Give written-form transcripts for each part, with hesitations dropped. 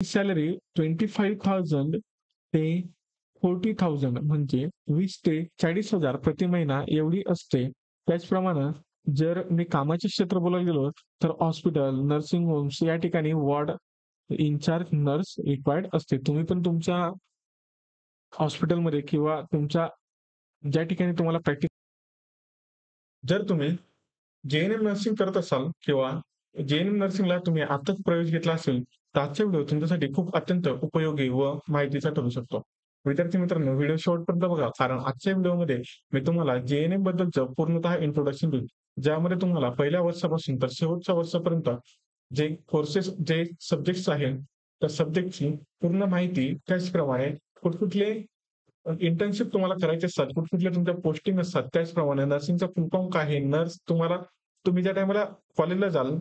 Salary 25,000 ते 40,000 म्हणजे 20 ते 40,000 प्रति महिना एवढी असते. त्याचप्रमाणे जर मी कामाचे क्षेत्र बोलायला गेलो तर हॉस्पिटल, नर्सिंग होम्स या ठिकाणी वॉर्ड इन्चार्ज नर्स रिक्वायर्ड असते. तुम्ही पण तुमच्या हॉस्पिटलमध्ये किंवा तुमच्या ज्या ठिकाणी तुम्हाला प्रॅक्टिस जर तुम्ही जे-एन-एम नर्सिंग करत असाल किंवा जे-एन-एम नर्सिंगला तुम्ही आताच प्रवेश घेतला असेल, तर आजचा व्हिडिओ तुमच्यासाठी खूप अत्यंत उपयोगी व माहितीचा ठरू शकतो. विद्यार्थी मित्रांनो, व्हिडिओ शेवटपर्यंत बघा, कारण आजच्या व्हिडिओमध्ये मी तुम्हाला जे-एन-एम बद्दलचं पूर्णतः इंट्रोडक्शन देईल. ज्यामध्ये तुम्हाला पहिल्या वर्षापासून तर शेवटच्या वर्षापर्यंत जे कोर्सेस, जे सब्जेक्ट्स आहेत, त्या सब्जेक्टची पूर्ण माहिती, त्याचप्रमाणे कुठकुठले इंटर्नशिप तुम्हाला करायचे असतात, कुठकुठल्या तुमच्या पोस्टिंग असतात, त्याचप्रमाणे नर्सिंगचा फुल फॉर्म काय आहे, तुम्ही ज्या टायमाला कॉलेजला जाल,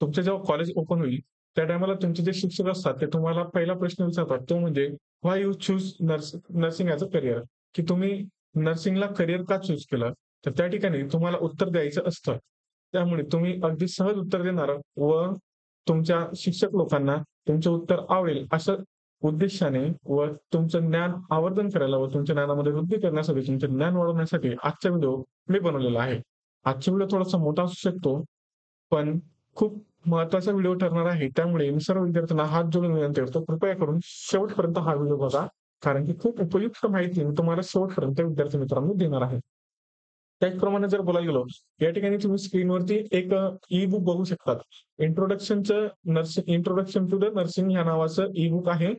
तुमचं जेव्हा कॉलेज ओपन होईल, त्या टायमाला तुमचे जे शिक्षक असतात, ते तुम्हाला पहिला प्रश्न विचारतात, तो म्हणजे why you choose nursing as a career, की तुम्ही नर्सिंगला करियर का चूज केलं? तर त्या ठिकाणी तुम्हाला उत्तर द्यायचं असतं. त्यामुळे तुम्ही अगदी सहज उत्तर देणार व तुमच्या शिक्षक लोकांना तुमचं उत्तर आवडेल अशा उद्देशाने व तुमचं ज्ञान आवर्धन करायला व तुमच्या ज्ञानामध्ये वृद्धी करण्यासाठी, तुमचं ज्ञान वाढवण्यासाठी आजचा व्हिडिओ मी बनवलेला आहे. आजचा व्हिडिओ थोडासा मोठा असू शकतो, पण खूप महत्त्वाचा व्हिडिओ ठरणार आहे. त्यामुळे मी सर्व विद्यार्थ्यांना हात जोडून विनंती करतो, कृपया करून शेवटपर्यंत हा व्हिडिओ बघा. कारण की खूप उपयुक्त माहिती मी तुम्हाला शेवटपर्यंत विद्यार्थी मित्रांनो देणार आहे. त्याचप्रमाणे जर बोलायला गेलो, या ठिकाणी तुम्ही स्क्रीनवरती एक ई बुक बघू शकतात. इंट्रोडक्शन टू द नर्सिंग या नावाचं ई बुक आहे.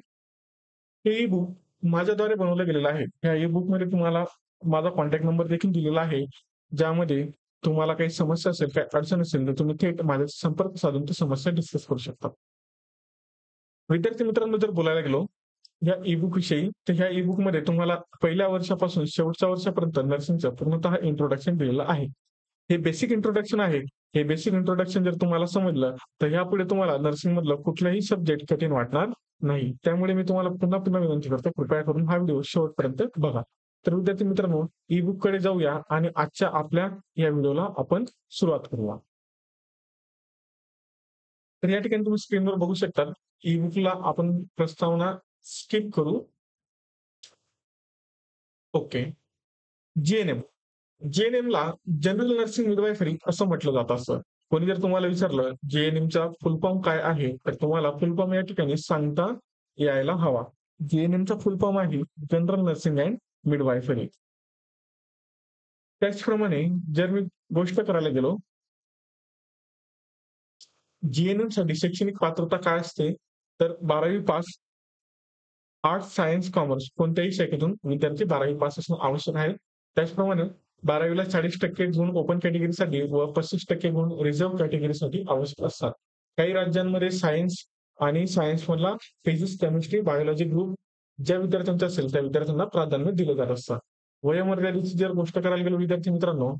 हे ई बुक माझ्याद्वारे बनवलं गेलेलं आहे. या ई बुकमध्ये तुम्हाला माझा कॉन्टॅक्ट नंबर देखील दिलेला आहे. ज्यामध्ये तुम्हाला काही समस्या असेल, काही अडचण असेल, तर तुम्ही थेट माझ्याशी संपर्क साधून ती समस्या डिस्कस करू शकता. विद्यार्थी मित्रांनो, जर बोलायला गेलो या ई-बुक विषयी, तर ह्या ई-बुकमध्ये तुम्हाला पहिल्या वर्षापासून शेवटच्या वर्षापर्यंत नर्सिंगचं पूर्णतः इंट्रोडक्शन दिलेलं आहे. हे बेसिक इंट्रोडक्शन आहे. हे बेसिक इंट्रोडक्शन जर तुम्हाला समजलं, तर यापुढे तुम्हाला नर्सिंगमधलं कुठलाही सब्जेक्ट कठीण वाटणार नाही. त्यामुळे मी तुम्हाला पुन्हा पुन्हा विनंती करतो, कृपया करून हा व्हिडिओ शेवटपर्यंत बघा. तर विद्यार्थी मित्रांनो, ई-बुककडे जाऊया आणि आजच्या आपल्या या व्हिडिओला आपण सुरुवात करूया. तर या ठिकाणी तुम्ही स्क्रीनवर बघू शकता, ई-बुकला आपण प्रस्तावना स्किप करू. ओके. जी-एन-एम. जी-एन-एमला जनरल नर्सिंग मिडवायफरी असं म्हटलं जातं असं. कोणी जर तुम्हाला विचारलं जी-एन-एमचा फुल फॉर्म काय आहे? तर तुम्हाला फुल फॉर्म या ठिकाणी सांगता यायला हवा. जी-एन-एमचा फुल फॉर्म आहे जनरल नर्सिंग अँड मिडवायफरी. त्याचप्रमाणे जर मी गोष्ट करायला गेलो, जी-एन-एमसाठी शैक्षणिक पात्रता काय असते? तर 12वी पास, आर्ट्स, सायन्स, कॉमर्स कोणत्याही शाखेतून विद्यार्थी 12वी पास असणं आवश्यक आहे. त्याचप्रमाणे 12वीला 40% गुण ओपन कॅटेगरीसाठी व 35% गुण रिझर्व्ह कॅटेगरीसाठी आवश्यक असतात. काही राज्यांमध्ये सायन्स आणि सायन्समधला फिजिक्स, केमिस्ट्री, बायोलॉजी ग्रुप ज्या विद्यार्थ्यांचा असेल त्या विद्यार्थ्यांना प्राधान्य दिलं जात असतं. वयोमर्यादेची जर गोष्ट करायला गेलो विद्यार्थी मित्रांनो,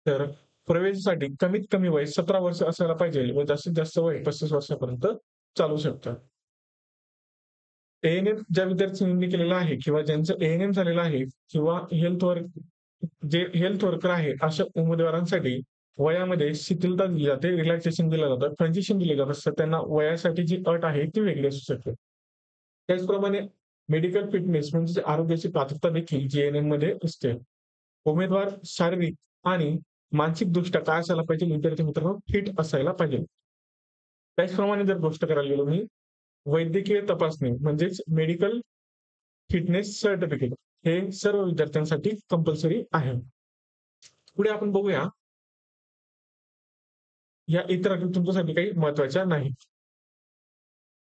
तर प्रवेशासाठी कमीत कमी वय 17 वर्ष असायला पाहिजे व जास्तीत जास्त वय 35 वर्षापर्यंत चालू शकतं. ए-एन-एम ज्या विद्यार्थ्यांनी केलेला आहे किंवा ज्यांचं ए-एन-एम झालेलं आहे किंवा हेल्थ वर्कर आहे, अशा उमेदवारांसाठी वयामध्ये शिथिलता दिली जाते, रिलॅक्सेशन दिलं जातं, ट्रान्झिशन दिले जात असतं. त्यांना वयासाठी जी अट आहे ती वेगळी असू शकते. त्याचप्रमाणे मेडिकल फिटनेस म्हणजे आरोग्याची पात्रता देखील जी-एन-एम मध्ये असते. उमेदवार शारीरिक आणि मानसिकदृष्ट्या काय असायला पाहिजे विद्यार्थी मित्रांनो? फिट असायला पाहिजे. त्याचप्रमाणे जर गोष्ट करायला गेलो मी, वैद्यकीय तपासणी म्हणजेच मेडिकल फिटनेस सर्टिफिकेट हे सर्व विद्यार्थ्यांसाठी कंपल्सरी आहे. पुढे आपण बघूया, या इतर अटी तुमच्यासाठी काही महत्त्वाच्या नाहीत.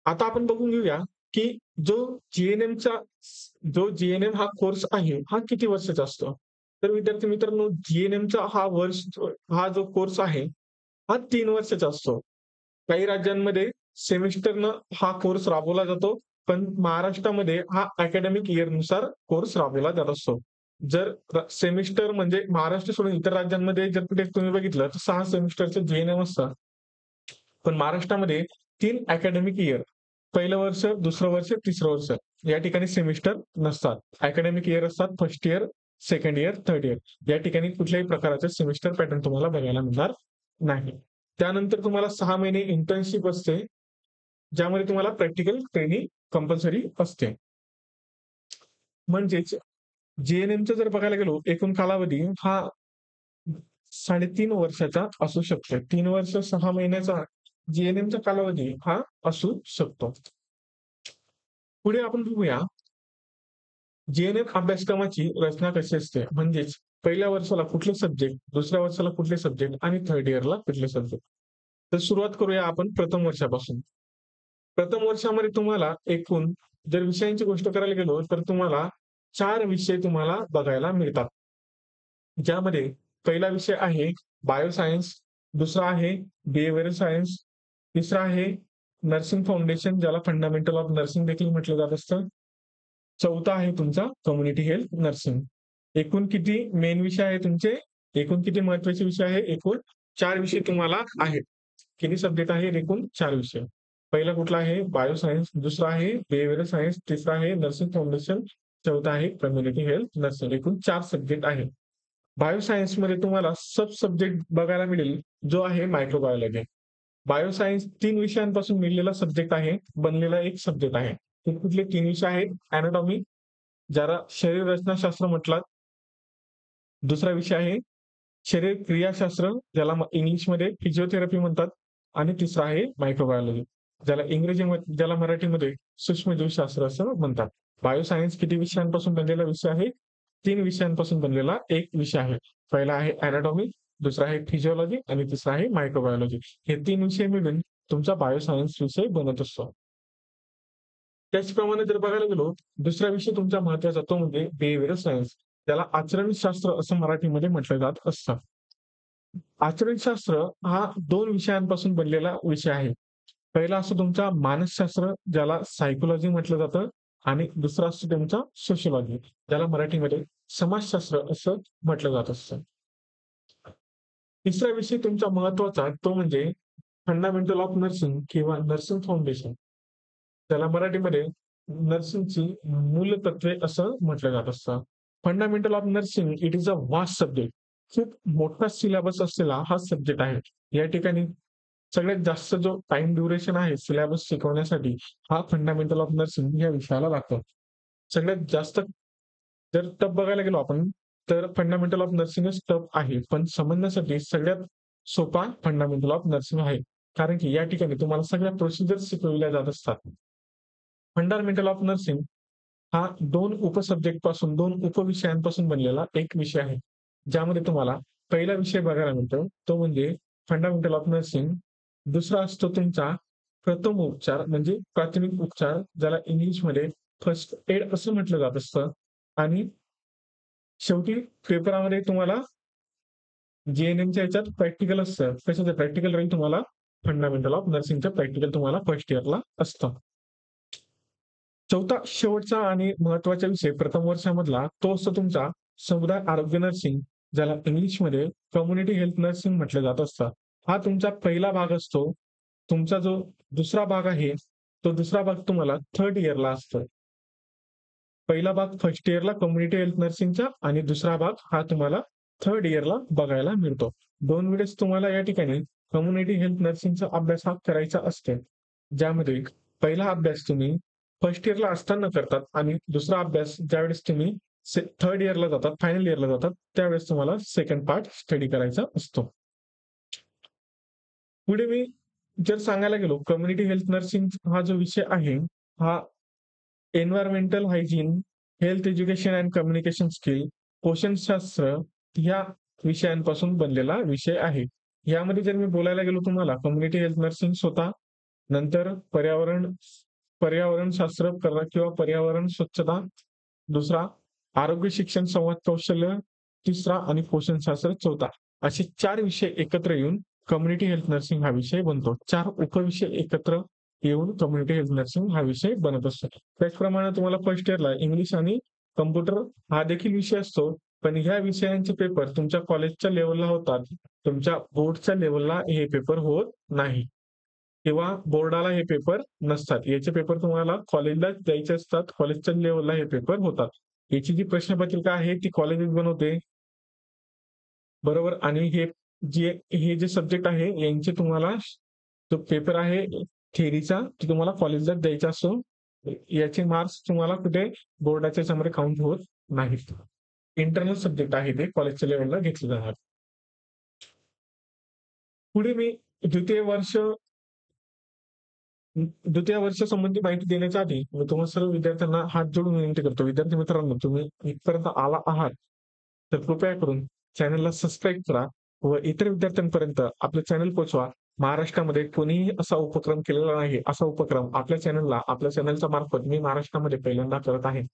आता आपण बघून घेऊया, की जो जी-एन-एमचा जो जी-एन-एम हा कोर्स आहे, हा किती वर्षाचा असतो? तर विद्यार्थी मित्रांनो, जी-एन-एमचा हा जो कोर्स आहे, हा 3 वर्षाचा असतो. काही राज्यांमध्ये सेमिस्टरनं हा कोर्स राबवला जातो, पण महाराष्ट्रामध्ये हा अकॅडमिक इयरनुसार कोर्स राबवला जात असतो. जर सेमिस्टर म्हणजे महाराष्ट्र सोडून इतर राज्यांमध्ये जर कुठे तुम्ही बघितलं, तर 6 सेमिस्टरचं जी-एन-एम असतं. पण महाराष्ट्रामध्ये 3 अकॅडमिक इयर, पहिलं वर्ष, दुसरं वर्ष, तिसरं वर्ष या ठिकाणी सेमिस्टर नसतात. अकॅडमिक इयर असतात first year, second year, third year. या ठिकाणी कुठल्याही प्रकारचे सेमिस्टर पॅटर्न तुम्हाला बघायला मिळणार नाही. त्यानंतर तुम्हाला 6 महिने इंटर्नशिप असते. ज्यामध्ये तुम्हाला प्रॅक्टिकल ट्रेनिंग कंपल्सरी असते. म्हणजेच JNMचा जर बघायला गेलो एकूण कालावधी हा 3.5 वर्षाचा असू शकतो. 3 वर्ष 6 महिन्याचा JNMचा कालावधी हा असू शकतो. पुढे आपण बघूया JNM अभ्यासक्रमाची रचना कशी असते. म्हणजेच पहिल्या वर्षाला कुठले सब्जेक्ट, दुसऱ्या वर्षाला कुठले सब्जेक्ट आणि थर्ड इयरला कुठले सब्जेक्ट. तर सुरुवात करूया आपण प्रथम वर्षापासून. प्रथम वर्षामध्ये तुम्हाला एकूण जर विषयांची गोष्ट करायला गेलो तर तुम्हाला 4 विषय तुम्हाला बघायला मिळतात. ज्यामध्ये पहिला विषय आहे बायोसायन्स, दुसरा आहे बिहेवियरल सायन्स, तिसरा आहे नर्सिंग फाउंडेशन ज्याला फंडामेंटल ऑफ नर्सिंग देखील म्हटलं जात असतं. चौथा आहे तुमचा कम्युनिटी हेल्थ नर्सिंग. एकूण किती मेन विषय आहे तुमचे, एकूण किती महत्वाचे विषय आहे, एकूण 4 विषय तुम्हाला आहेत. किती सब्जेक्ट आहे, एकूण 4 विषय. पहिला कुठला आहे बायोसायन्स, दुसरा आहे बिहेवियरल सायन्स, तिसरा आहे नर्सिंग फाउंडेशन, चौथा आहे कम्युनिटी हेल्थ नर्सिंग. एकूण 4 सब्जेक्ट आहेत. बायोसायन्स मध्ये तुम्हाला सब सब्जेक्ट बघायला मिळेल जो आहे मायक्रोबायोलॉजी. बायोसायन्स 3 विषयांपासून मिळलेला सब्जेक्ट आहे, बनलेला एक सब्जेक्ट आहे. ते कुठले 3 विषय आहेत, अॅनाटॉमी ज्याला शरीर रचनाशास्त्र म्हटलं, दुसरा विषय आहे शरीर क्रियाशास्त्र ज्याला इंग्लिशमध्ये फिजिओथेरपी म्हणतात, आणि तिसरा आहे मायक्रोबायोलॉजी ज्याला मराठीमध्ये सूक्ष्मजीवशास्त्र असं म्हणतात. बायोसायन्स किती विषयांपासून बनलेला विषय आहे, 3 विषयांपासून बनलेला एक विषय आहे. पहिला आहे अॅनाटॉमी, दुसरा आहे फिजिओलॉजी आणि तिसरा आहे मायक्रोबायोलॉजी. हे 3 विषय मिळून तुमचा बायोसायन्स विषय बनत असतो. त्याचप्रमाणे जर बघायला गेलो दुसरा विषय तुमचा महत्वाचा तो म्हणजे बिहेवियरल सायन्स, त्याला आचरणशास्त्र असं मराठीमध्ये म्हटलं जात असतं. आचरणशास्त्र हा 2 विषयांपासून बनलेला विषय आहे. पहिला असतो तुमचा मानसशास्त्र ज्याला सायकोलॉजी म्हटलं जातं, आणि दुसरा असतो तुमचा सोशिओलॉजी ज्याला मराठीमध्ये समाजशास्त्र असं म्हटलं जात असतं. तिसरा विषय तुमचा महत्वाचा तो म्हणजे फंडामेंटल ऑफ नर्सिंग किंवा नर्सिंग फाउंडेशन, त्याला मराठीमध्ये नर्सिंगची मूलतत्वे असं म्हटलं जात असतं. Fundamental of nursing it is a vast subject. खूप मोठा सिलेबस असलेला हा सब्जेक्ट आहे. या ठिकाणी सगळ्यात जास्त जो टाइम ड्युरेशन आहे सिलेबस शिकवण्यासाठी हा फंडामेंटल ऑफ नर्सिंग या विषयाला लागतो. सगळ्यात जास्त जर टफ बघायला गेलो आपण तर फंडामेंटल ऑफ नर्सिंगच टफ आहे, पण समजण्यासाठी सगळ्यात सोपा फंडामेंटल ऑफ नर्सिंग आहे. कारण की या ठिकाणी तुम्हाला सगळ्या प्रोसिजर शिकवल्या जात असतात. फंडामेंटल ऑफ नर्सिंग हा 2 उपसब्जेक्ट पासून 2 उपविषयांपासून बनलेला एक विषय आहे. ज्यामध्ये तुम्हाला पहिला विषय बघायला मिळतो तो म्हणजे फंडामेंटल ऑफ नर्सिंग, दुसरा असतो तुमचा प्रथम उपचार म्हणजे प्राथमिक उपचार ज्याला इंग्लिशमध्ये फर्स्ट एड असं म्हटलं जात असतं, आणि शेवटी पेपरामध्ये तुम्हाला JNMच्या याच्यात प्रॅक्टिकल असतं. कशाचं प्रॅक्टिकल राहील तुम्हाला, फंडामेंटल ऑफ नर्सिंगचं प्रॅक्टिकल तुम्हाला फर्स्ट इयरला असतं. चौथा शेवटचा आणि महत्वाचा विषय प्रथम वर्षामधला तो असतो तुमचा समुदाय आरोग्य नर्सिंग ज्याला इंग्लिशमध्ये कम्युनिटी हेल्थ नर्सिंग म्हटलं जात असतं. हा तुमचा पहिला भाग असतो. तुमचा जो दुसरा भाग आहे तो दुसरा भाग तुम्हाला थर्ड इयरला असतो. पहिला भाग फर्स्ट इयरला कम्युनिटी हेल्थ नर्सिंगचा आणि दुसरा भाग हा तुम्हाला थर्ड इयरला बघायला मिळतो. 2 वेळेस तुम्हाला या ठिकाणी कम्युनिटी हेल्थ नर्सिंगचा अभ्यास हा करायचा असतो. ज्यामध्ये पहिला अभ्यास तुम्ही फर्स्ट इयरला असताना करतात आणि दुसरा अभ्यास ज्यावेळेस तुम्ही थर्ड इयरला जातात, फायनल इयरला जातात, त्यावेळेस तुम्हाला सेकंड पार्ट स्टडी करायचा असतो. पुढे मी जर सांगायला गेलो कम्युनिटी हेल्थ नर्सिंग हा जो विषय आहे हा environmental hygiene, health education and communication skill, पोषणशास्त्र या विषयांपासून बनलेला विषय आहे. यामध्ये जर मी बोलायला गेलो तुम्हाला कम्युनिटी हेल्थ नर्सिंग स्वतः, नंतर पर्यावरण शास्त्र किंवा पर्यावरण स्वच्छता, दुसरा आरोग्य शिक्षण संवाद कौशल्य, तिसरा आणि पोषणशास्त्र चौथा, असे 4 विषय एकत्र येऊन कम्युनिटी हेल्थ नर्सिंग हा विषय बनतो. 4 उपविषय एकत्र येऊन कम्युनिटी हेल्थ नर्सिंग हा विषय बनत असतो. त्याचप्रमाणे तुम्हाला फर्स्ट इयरला इंग्लिश आणि कम्प्युटर हा देखील विषय असतो, पण ह्या विषयांचे पेपर तुमच्या कॉलेजच्या लेवलला होतात, तुमच्या बोर्डच्या लेवलला हे पेपर होत नाही किंवा बोर्डाला हे पेपर नसतात. याचे पेपर तुम्हाला कॉलेजला द्यायचे असतात, कॉलेजच्या लेवलला हे पेपर होतात. याची जी प्रश्नपत्रिका आहे ती कॉलेजेस बनवते, बरोबर. आणि हे जे सब्जेक्ट आहे यांचे तुम्हाला जो पेपर आहे थेअरीचा की तुम्हाला कॉलेजला द्यायचा असतो, याचे मार्क्स तुम्हाला कुठे बोर्डाच्या याच्यामध्ये काउंट होत नाहीत. इंटरनल सब्जेक्ट आहे ते कॉलेजच्या लेव्हलला घेतले जाणार. पुढे मी द्वितीय वर्ष द्वितीय वर्षासंबंधी माहिती देण्याच्या आधी मी तुम्हा सर्व विद्यार्थ्यांना हात जोडून विनंती करतो. विद्यार्थी मित्रांनो, तुम्ही इथपर्यंत आला आहात, तर कृपया करून चॅनलला सबस्क्राईब करा व इतर विद्यार्थ्यांपर्यंत आपलं चॅनल पोहोचवा. महाराष्ट्रामध्ये कोणीही असा उपक्रम केलेला नाही. असा उपक्रम आपल्या चॅनलच्या मार्फत मी महाराष्ट्रामध्ये पहिल्यांदा करत आहे.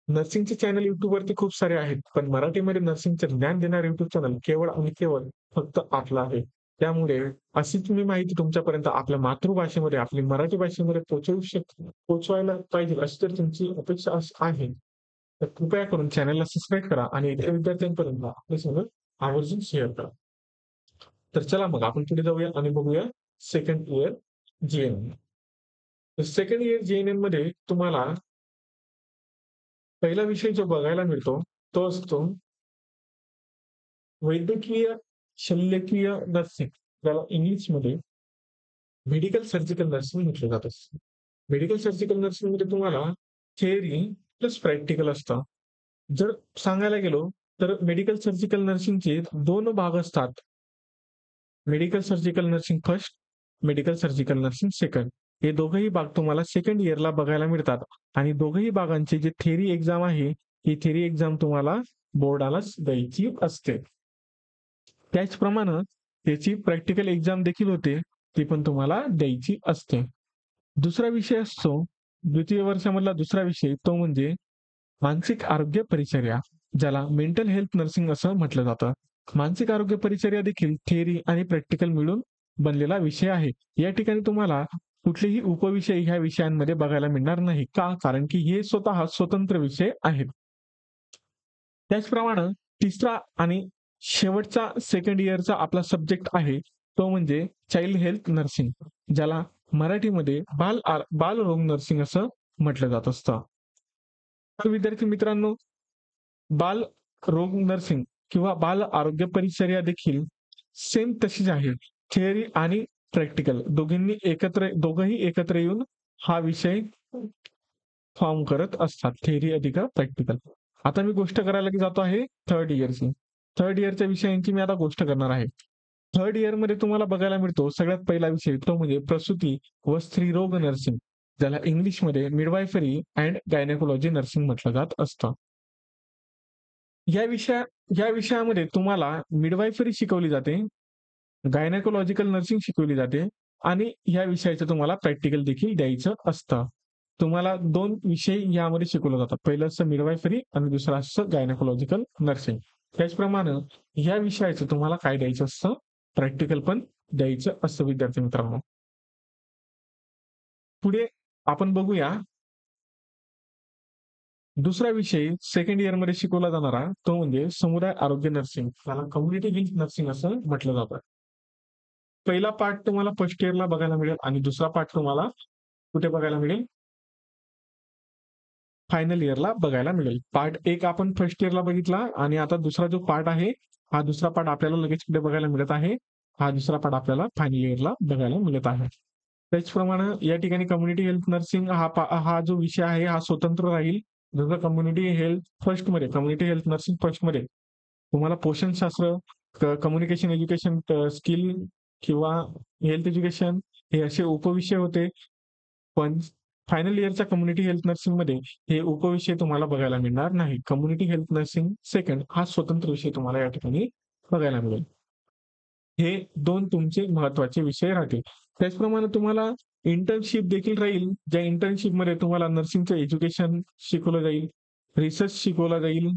नर्सिंगचे चॅनल युट्यूबवरती खूप सारे आहेत, पण मराठीमध्ये नर्सिंगचे ज्ञान देणारे युट्यूब चॅनल केवळ आणि केवळ फक्त आपलं आहे. त्यामुळे अशीच मी माहिती तुमच्यापर्यंत आपल्या मातृभाषेमध्ये, आपली मराठी भाषेमध्ये पोहोचवायला पाहिजे अशी तर तुमची अपेक्षा आहे. तर कृपया करून चॅनलला सबस्क्राईब करा आणि इतर विद्यार्थ्यांपर्यंत आपले चॅनल आवर्जून शेअर करा. तर चला मग आपण पुढे जाऊया आणि बघूया second year GNM. Second year GNM मध्ये तुम्हाला पहिला विषय जो बघायला मिळतो तो असतो वैद्यकीय शल्यकीय नर्सिंग, ज्याला इंग्लिशमध्ये मेडिकल सर्जिकल नर्सिंग म्हटलं जात असतं. मेडिकल सर्जिकल नर्सिंग मध्ये तुम्हाला थिअरी प्लस प्रॅक्टिकल असतं. जर सांगायला गेलो तर मेडिकल सर्जिकल नर्सिंगचे 2 भाग असतात. Medical surgical nursing first, medical surgical nursing second. हे दोघंही भाग तुम्हाला सेकंड इयरला बघायला मिळतात आणि दोघंही भागांची जी थेअरी एक्झाम आहे, ही थेअरी एक्झाम तुम्हाला बोर्डालाच द्यायची असते. त्याचप्रमाणे त्याची प्रॅक्टिकल एक्झाम देखील होते, ती पण तुम्हाला द्यायची असते. दुसरा विषय असतो द्वितीय वर्षामधला दुसरा विषय, तो म्हणजे मानसिक आरोग्य परिचर्या, ज्याला मेंटल हेल्थ नर्सिंग असं म्हटलं जातं. मानसिक आरोग्य परिचर्या देखील थिअरी आणि प्रॅक्टिकल मिळून बनलेला विषय आहे. या ठिकाणी तुम्हाला कुठलेही उपविषय ह्या विषयांमध्ये बघायला मिळणार नाही. का? कारण की हे स्वतः स्वतंत्र विषय आहेत. त्याचप्रमाणे तिसरा आणि शेवटचा सेकंड इयरचा आपला सब्जेक्ट आहे, तो म्हणजे चाइल्ड हेल्थ नर्सिंग, ज्याला मराठीमध्ये बालरोग नर्सिंग असं म्हटलं जात असतं. तर विद्यार्थी मित्रांनो, बाल रोग नर्सिंग किंवा बाल आरोग्य परिचर्या देखील सेम तशीच आहे. थिअरी आणि प्रॅक्टिकल दोघंही एकत्र येऊन हा विषय फॉर्म करत असतात, थिअरी अधिक प्रॅक्टिकल. आता मी गोष्ट करायला जातो आहे थर्ड इयरची. थर्ड इयरच्या विषयांची मी आता गोष्ट करणार आहे. थर्ड इयर मध्ये तुम्हाला बघायला मिळतो सगळ्यात पहिला विषय, तो म्हणजे प्रसूती व स्त्रीरोग नर्सिंग, ज्याला इंग्लिशमध्ये मिडवायफरी अँड गायनेकोलॉजी नर्सिंग म्हटलं जात असतं. या विषयामध्ये तुम्हाला मिडवायफरी शिकवली जाते, गायनेकोलॉजिकल नर्सिंग शिकवली जाते आणि या विषयाचं तुम्हाला प्रॅक्टिकल देखील द्यायचं असतं. तुम्हाला 2 विषय यामध्ये शिकवले जातात. पहिलं असतं मिडवायफरी आणि दुसरं असतं गायनेकोलॉजिकल नर्सिंग. त्याचप्रमाणे या विषयाचं तुम्हाला काय द्यायचं असतं, प्रॅक्टिकल पण द्यायचं असतं विद्यार्थी मित्रांनो. पुढे आपण बघूया दुसरा विषय सेकंड इयर मध्ये शिकवला जाणारा, तो म्हणजे समुदाय आरोग्य नर्सिंग, त्याला कम्युनिटी हेल्थ नर्सिंग असं म्हटलं जातं. पहिला पार्ट तुम्हाला फर्स्ट इयरला बघायला मिळेल आणि दुसरा पार्ट तुम्हाला कुठे बघायला मिळेल, फायनल इयरला बघायला मिळेल. पार्ट 1 आपण फर्स्ट इयरला बघितला आणि आता दुसरा जो पार्ट आहे, हा दुसरा पार्ट आपल्याला लगेच कुठे बघायला मिळत आहे, हा दुसरा पार्ट आपल्याला फायनल इयरला बघायला मिळत आहे. त्याचप्रमाणे या ठिकाणी कम्युनिटी हेल्थ नर्सिंग हा जो विषय आहे हा स्वतंत्र राहील. जसं कम्युनिटी हेल्थ नर्सिंग फर्स्ट मध्ये तुम्हाला पोषणशास्त्र, कम्युनिकेशन एज्युकेशन, स्किल किंवा हेल्थ एज्युकेशन हे असे उपविषय होते. पण फायनल इयरच्या कम्युनिटी हेल्थ नर्सिंग मध्ये हे उपविषय तुम्हाला बघायला मिळणार नाही. कम्युनिटी हेल्थ नर्सिंग सेकंड हा स्वतंत्र विषय तुम्हाला या ठिकाणी बघायला मिळेल. हे 2 तुमचे महत्वाचे विषय राहतील. त्याचप्रमाणे तुम्हाला इंटर्नशिप देखील राहील, ज्या इंटर्नशिप मध्ये तुम्हाला नर्सिंगचं एज्युकेशन शिकवलं जाईल, रिसर्च शिकवला जाईल.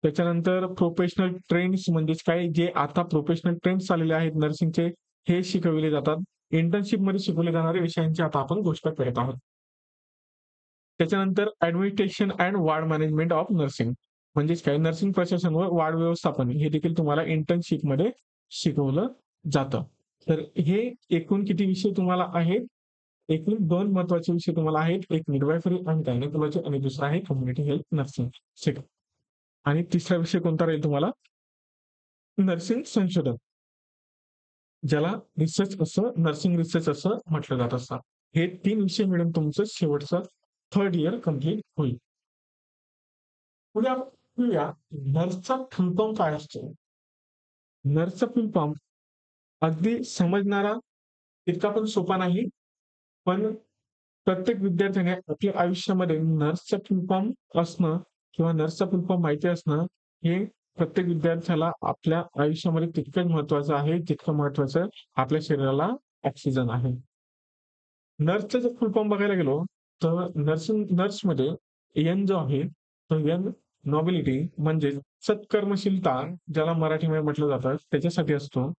त्याच्यानंतर प्रोफेशनल ट्रेंड्स म्हणजेच काय, जे आता प्रोफेशनल ट्रेंड्स आलेले आहेत नर्सिंगचे, हे शिकवले जातात. इंटर्नशिप मध्ये शिकवले जाणाऱ्या विषयांची आता आपण गोष्ट करत आहोत. त्याच्यानंतर administration and ward management of nursing, म्हणजेच काय, नर्सिंग प्रशासन व वार्ड व्यवस्थापन, हे देखील तुम्हाला इंटर्नशिप मध्ये शिकवलं जातं. तर हे एकूण किती विषय तुम्हाला आहेत? एकूण 2 महत्वाचे विषय तुम्हाला आहेत. एक मिडवायफरी आणि गायनेकोलॉजी आणि दुसरा आहे कम्युनिटी हेल्थ नर्सिंग सेकंड. आणि तिसरा विषय कोणता राहील तुम्हाला? नर्सिंग संशोधन, ज्याला नर्सिंग रिसर्च असं म्हटलं जात असतं. हे 3 विषय मिळून तुमचं शेवटचं 3rd इयर कंप्लीट होईल. पुढे आपण बघूया नर्सचा फुल फॉर्म काय असतो? नर्सचा फुल फॉर्म अगदी समजणारा इतका पण सोपा नाही. पण प्रत्येक विद्यार्थ्याने आपल्या आयुष्यामध्ये नर्सचा फुल फॉर्म असणं किंवा नर्सचा फुल फॉर्म माहिती असणं हे प्रत्येक विद्यार्थ्याला आपल्या आयुष्यामध्ये तितकंच महत्त्वाचं आहे, जितकं महत्त्वाचं आपल्या शरीराला ऑक्सिजन आहे. नर्सचा जर फुल फॉर्म बघायला गेलो, तर नर्समध्ये एन जो आहे, तो एन नॉबिलिटी म्हणजे सत्कर्मशीलता ज्याला मराठीमध्ये म्हटलं जातं, त्याच्यासाठी असतो.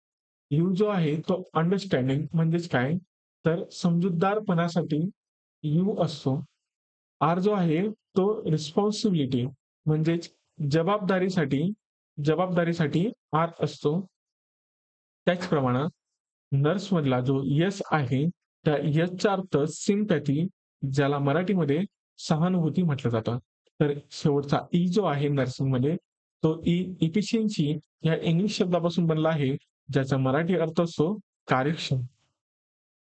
यू जो आहे तो अंडरस्टँडिंग म्हणजेच काय? तर समजूतदारपणासाठी यू असतो. आर जो आहे तो रिस्पॉन्सिबिलिटी म्हणजेच जबाबदारीसाठी जबाबदारीसाठी आर असतो. त्याचप्रमाणे नर्समधला जो यस आहे, त्या यसचा अर्थ सिम्पॅथी ज्याला मराठीमध्ये सहानुभूती म्हटलं जातं. तर शेवटचा ई जो आहे नर्सिंगमध्ये, तो इफिशियन्सी या इंग्लिश शब्दापासून बनला आहे, ज्याचा मराठी अर्थ असतो कार्यक्षम.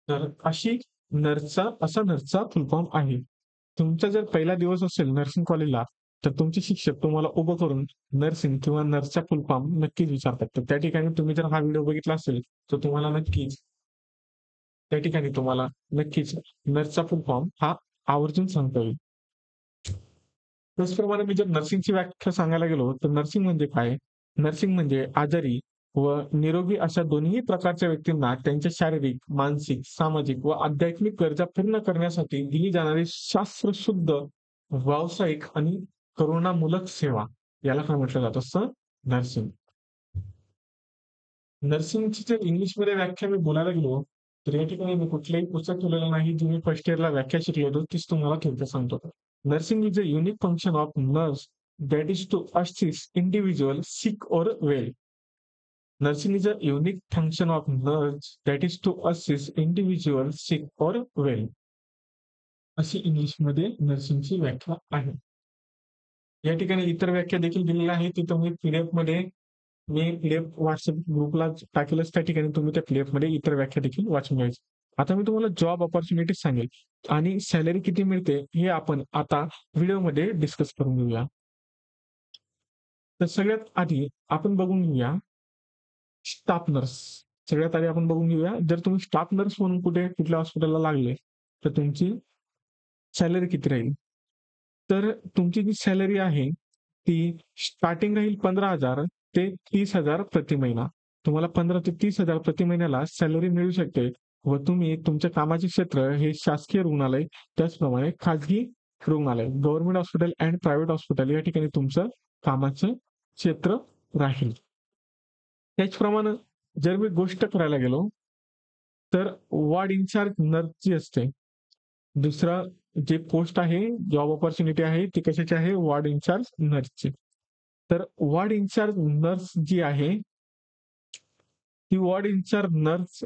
तर असा नर्सचा फुल फॉर्म आहे. तुमचा जर पहिला दिवस असेल नर्सिंग कॉलेजला, तर तुमचे शिक्षक तुम्हाला उभं करून नर्सिंग किंवा नर्सचा फुल फॉर्म नक्कीच विचारतात. तर त्या ठिकाणी तुम्ही जर हा व्हिडिओ बघितला असेल, तर तुम्हाला नक्कीच नर्सचा फुल फॉर्म हा आवर्जून सांगता येईल. त्याचप्रमाणे मी जर नर्सिंगची व्याख्या सांगायला गेलो, तर नर्सिंग म्हणजे काय? नर्सिंग म्हणजे आजारी व निरोगी अशा दोन्ही प्रकारच्या व्यक्तींना त्यांच्या शारीरिक, मानसिक, सामाजिक व आध्यात्मिक गरजा पूर्ण करण्यासाठी दिली जाणारी शास्त्रशुद्ध, व्यावसायिक आणि करुणामूलक सेवा. याला काय म्हटलं जात असतं? नर्सिंग. नर्सिंगची जर इंग्लिशमध्ये व्याख्या मी बोलायला गेलो, तर या ठिकाणी मी कुठलंही पुस्तक ठेवलेलं नाही. जी मी फर्स्ट इयरला व्याख्या शिकलो होतो, तीच तुम्हाला थोडक्यात सांगतो. Nursing is a unique function of nurse that is to assist individual sick or well. Nursing is a unique function of nurse that is to assist individual sick or well. अशी इंग्लिशमध्ये नर्सिंगची व्याख्या आहे. या ठिकाणी इतर व्याख्या देखील दिलेल्या आहेत. तिथं मी पीडीएफ व्हॉट्सअप ग्रुपला टाकेलच, त्या ठिकाणी तुम्ही त्या पीडीएफ मध्ये इतर व्याख्या देखील वाचून घ्यायची. आता मी तुम्हाला जॉब ऑपॉर्च्युनिटी सांगेल आणि सॅलरी किती मिळते हे आपण आता व्हिडिओमध्ये डिस्कस करून घेऊया. तर सगळ्यात आधी आपण बघून घेऊया स्टाफ नर्स. सगळ्यात आधी आपण बघून घेऊया, जर तुम्ही स्टाफ नर्स म्हणून कुठल्या हॉस्पिटलला लागले, तर तुमची सॅलरी किती राहील? तर तुमची जी सॅलरी आहे ती स्टार्टिंग राहील 15,000 ते 30,000 प्रति महिना. तुम्हाला 15 ते 30,000 प्रति महिन्याला सॅलरी मिळू शकते व तुम्ही तुमच्या कामाचे क्षेत्र हे शासकीय रुग्णालय, त्याचप्रमाणे खाजगी रुग्णालय, government hospital and private hospital या ठिकाणी तुमचं कामाचं क्षेत्र राहील. त्याचप्रमाणे जर मी गोष्ट करायला गेलो, तर वॉर्ड इन्चार्ज नर्स जी असते, दुसरा जे पोस्ट आहे, जॉब ऑपॉर्च्युनिटी आहे, ती कशाची आहे? वॉर्ड इन्चार्ज नर्सची. तर वॉर्ड इन्चार्ज नर्स जी आहे, ती वॉर्ड इन्चार्ज नर्स,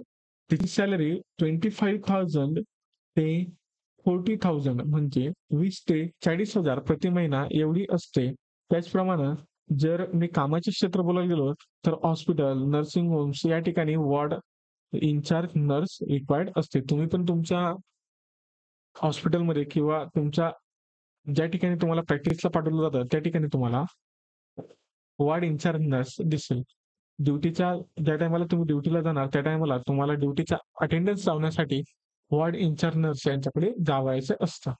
तिची सॅलरी 25,000 ते 40,000 म्हणजे 20 ते 40,000 प्रति महिना एवढी असते. त्याचप्रमाणे जर मी कामाचे क्षेत्र बोलायला गेलो, तर हॉस्पिटल, नर्सिंग होम्स या ठिकाणी वॉर्ड इन्चार्ज नर्स रिक्वायर्ड असते. तुम्ही पण तुमच्या हॉस्पिटलमध्ये किंवा तुमच्या ज्या ठिकाणी तुम्हाला प्रॅक्टिसला पाठवलं जातं, त्या ठिकाणी तुम्हाला वॉर्ड इन्चार्ज नर्स दिसेल. ज्या टायमाला तुम्ही ड्युटीला जाणार, त्या टायमाला तुम्हाला ड्युटीचा अटेंडन्स लावण्यासाठी वॉर्ड इन्चार्ज नर्स यांच्याकडे जावायचं असतं.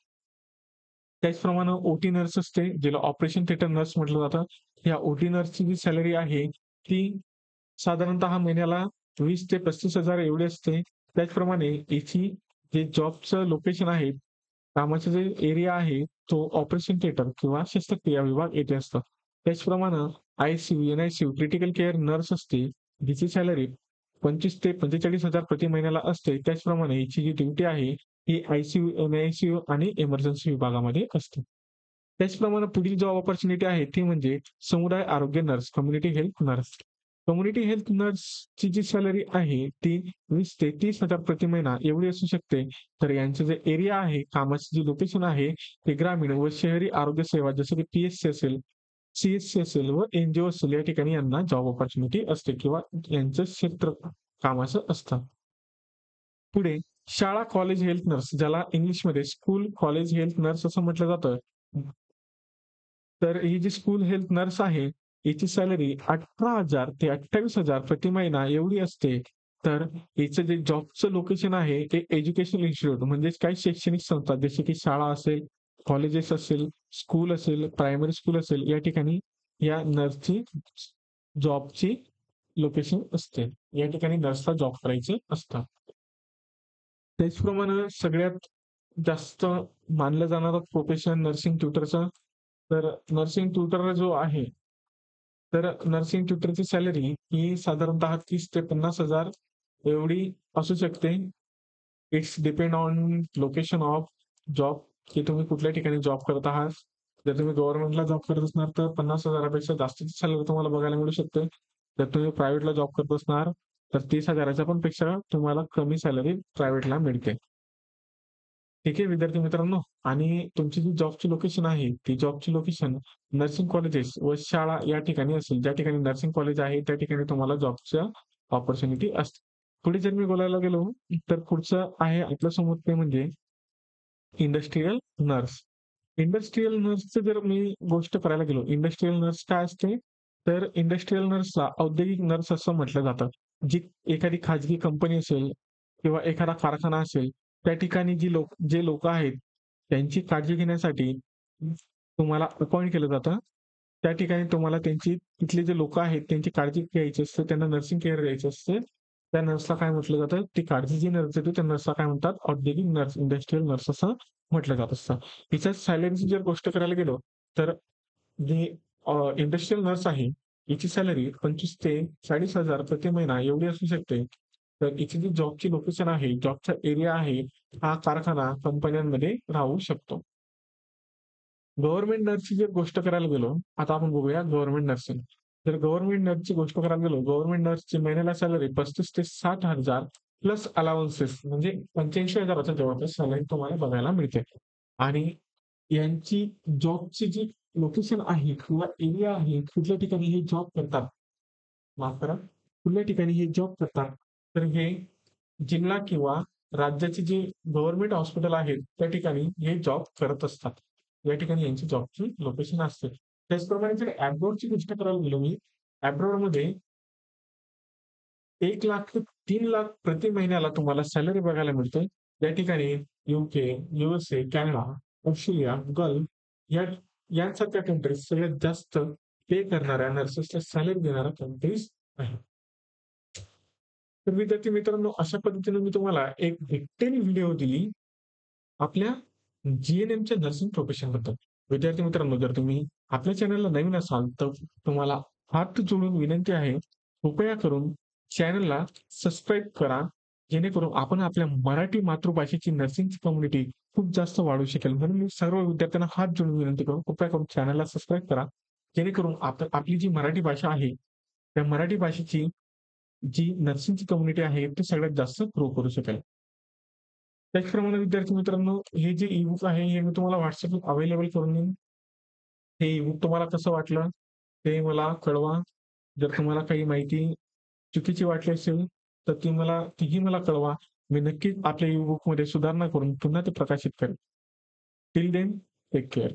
त्याचप्रमाणे ओटी नर्स असते, जिला ऑपरेशन थिएटर नर्स म्हटलं जातं. या ओटी नर्सची जी सॅलरी आहे ती साधारणतः महिन्याला 20 ते 35,000 एवढी असते. त्याचप्रमाणे याची जे जॉबचं लोकेशन आहे, कामाचा जे एरिया आहे, तो ऑपरेशन थिएटर किंवा शस्त्रक्रिया विभाग येथे असतं. त्याचप्रमाणे आयसीयू, एनआयसीयू, क्रिटिकल केअर नर्स असते, जिची सॅलरी 25 ते 45,000 प्रति महिन्याला असते. त्याचप्रमाणे हिची जी ड्युटी आहे ही आयसीयू, एनआयसीयू आणि इमर्जन्सी विभागामध्ये असते. त्याचप्रमाणे पुढील जॉब ऑपॉर्च्युनिटी आहे ती म्हणजे समुदाय आरोग्य nurse, community health nurse. Community health नर्सची जी सॅलरी आहे ती 20 ते 30,000 प्रति महिना एवढी असू शकते. तर यांचं जे एरिया आहे, कामाचं जे लोकेशन आहे, ते ग्रामीण व शहरी आरोग्य सेवा जसं की पीएचसी असेल, सीएचसी असेल व एनजीओ असेल, या ठिकाणी यांना जॉब ऑपॉर्च्युनिटी असते किंवा यांचं क्षेत्र कामाचं असतं. पुढे शाळा कॉलेज हेल्थ नर्स, ज्याला इंग्लिशमध्ये स्कूल कॉलेज हेल्थ नर्स असं म्हटलं जातं. तर ही जी स्कूल हेल्थ नर्स आहे, याची सॅलरी 18,000 ते 28,000 प्रति महिना एवढी असते. तर हिचं जे जॉबचं लोकेशन आहे ते एज्युकेशनल इन्स्टिट्यूट म्हणजेच काही शैक्षणिक संस्था जसे की शाळा असेल, कॉलेजेस असेल, स्कूल असेल, प्रायमरी स्कूल असेल, या ठिकाणी या नर्सची जॉबची लोकेशन असते. या ठिकाणी नर्सला जॉब करायचं असतं. त्याचप्रमाणे सगळ्यात जास्त मानलं जाणारं प्रोफेशन नर्सिंग ट्युटरचं. तर नर्सिंग ट्युटर जो आहे, तर नर्सिंग ट्युटरची सॅलरी ही साधारणतः 30 ते 50,000 एवढी असू शकते. It's depend on location of job, की तुम्ही कुठल्या ठिकाणी जॉब करत आहात. जर तुम्ही गव्हर्नमेंटला जॉब करत असणार तर 50,000पेक्षा जास्तीची सॅलरी तुम्हाला बघायला मिळू शकते. जर तुम्ही प्रायव्हेटला जॉब करत असणार तर 30,000च्या पण पेक्षा तुम्हाला कमी सॅलरी प्रायव्हेटला मिळते. ठीक आहे विद्यार्थी मित्रांनो. आणि तुमची जी जॉबची लोकेशन आहे, ती जॉबची लोकेशन नर्सिंग कॉलेजेस व शाळा या ठिकाणी असेल. ज्या ठिकाणी नर्सिंग कॉलेज आहे त्या ठिकाणी तुम्हाला जॉबच्या ऑपॉर्च्युनिटी असते. पुढे जर मी बोलायला गेलो तर पुढचं आहे आपल्यासमोर ते म्हणजे इंडस्ट्रियल नर्स. इंडस्ट्रियल नर्सचं जर मी गोष्ट करायला गेलो, इंडस्ट्रियल नर्स काय असते? तर इंडस्ट्रियल नर्सला औद्योगिक नर्स असं म्हटलं जातं. जी एखादी खाजगी कंपनी असेल किंवा एखादा कारखाना असेल, त्या ठिकाणी जे लोक आहेत, त्यांची काळजी घेण्यासाठी तुम्हाला अपॉइंट केलं जातं. त्या ठिकाणी तुम्हाला तिथले जे लोक आहेत त्यांची काळजी घ्यायची असते, त्यांना नर्सिंग केअर द्यायची असते. त्या नर्सला काय म्हटलं जातं? ती काळजी जी नर्स देते त्या नर्सला काय म्हणतात? औद्योगिक नर्स, इंडस्ट्रियल नर्स असं म्हटलं जात असतं. हिच्या सॅलरीची जर गोष्ट करायला गेलो तर जी इंडस्ट्रियल नर्स आहे, हिची सॅलरी 25,000 ते 40,000 प्रति महिना एवढी असू शकते. तर हिची जी जॉबची लोकेशन आहे, जॉबचा एरिया आहे, हा कारखाना कंपन्यांमध्ये राहू शकतो. गव्हर्नमेंट नर्सची जर गोष्ट करायला गेलो, आता आपण बघूया गव्हर्नमेंट नर्सिंग. जर गव्हर्नमेंट नर्सची गोष्ट करायला गेलो, गव्हर्नमेंट नर्सची महिन्याला सॅलरी 35,000 ते 60,000 प्लस अलाउन्सेस म्हणजे 85,000च्या जवळपास सॅलरी तुम्हाला बघायला मिळते. आणि यांची जॉबची जी लोकेशन आहे किंवा एरिया आहे, कुठल्या ठिकाणी हे जॉब करतात, माफ करा, कुठल्या ठिकाणी हे जॉब करतात, तर हे जिल्हा किंवा राज्याचे जे गव्हर्नमेंट हॉस्पिटल आहेत त्या ठिकाणी हे जॉब करत असतात. या ठिकाणी यांची जॉबची लोकेशन असते. त्याचप्रमाणे जर ॲब्रॉडची गोष्ट करायला गेलो मी, ॲब्रॉडमध्ये 1,00,000 ते 3,00,000 प्रति महिन्याला तुम्हाला सॅलरी बघायला मिळते. या ठिकाणी UK, USA, Canada, Australia, gulf या यांसारख्या कंट्रीज सगळ्यात जास्त पे करणाऱ्या नर्सेसला सॅलरी देणाऱ्या कंट्रीज आहेत. तर विद्यार्थी मित्रांनो, अशा पद्धतीने मी तुम्हाला एक डिटेल व्हिडिओ दिली आपल्या जी-एन-एमच्या नर्सिंग प्रोफेशनबद्दल. विद्यार्थी मित्रांनो, जर तुम्ही आपल्या चॅनलला नवीन असाल तर तुम्हाला हात जोडून विनंती आहे, कृपया करून चॅनलला सबस्क्राईब करा. जेणेकरून आपण आपल्या मराठी मातृभाषेची नर्सिंगची कम्युनिटी खूप जास्त वाढवू शकेल. म्हणून मी सर्व विद्यार्थ्यांना हात जोडून विनंती करून कृपया करून चॅनलला सबस्क्राईब करा. जेणेकरून आपली जी मराठी भाषा आहे, त्या मराठी भाषेची जी नर्सिंगची कम्युनिटी आहे, ती सगळ्यात जास्त ग्रो करू शकेल. त्याचप्रमाणे विद्यार्थी मित्रांनो, हे जे ई-बुक आहे हे मी तुम्हाला WhatsAppवर अवेलेबल करून देईन. हे ई-बुक तुम्हाला कसं वाटलं ते मला कळवा. जर तुम्हाला काही माहिती चुकीची वाटली असेल तर तीही मला कळवा. मी नक्कीच आपल्या ई-बुकमध्ये सुधारणा करून पुन्हा ते प्रकाशित करेन. Till then take care.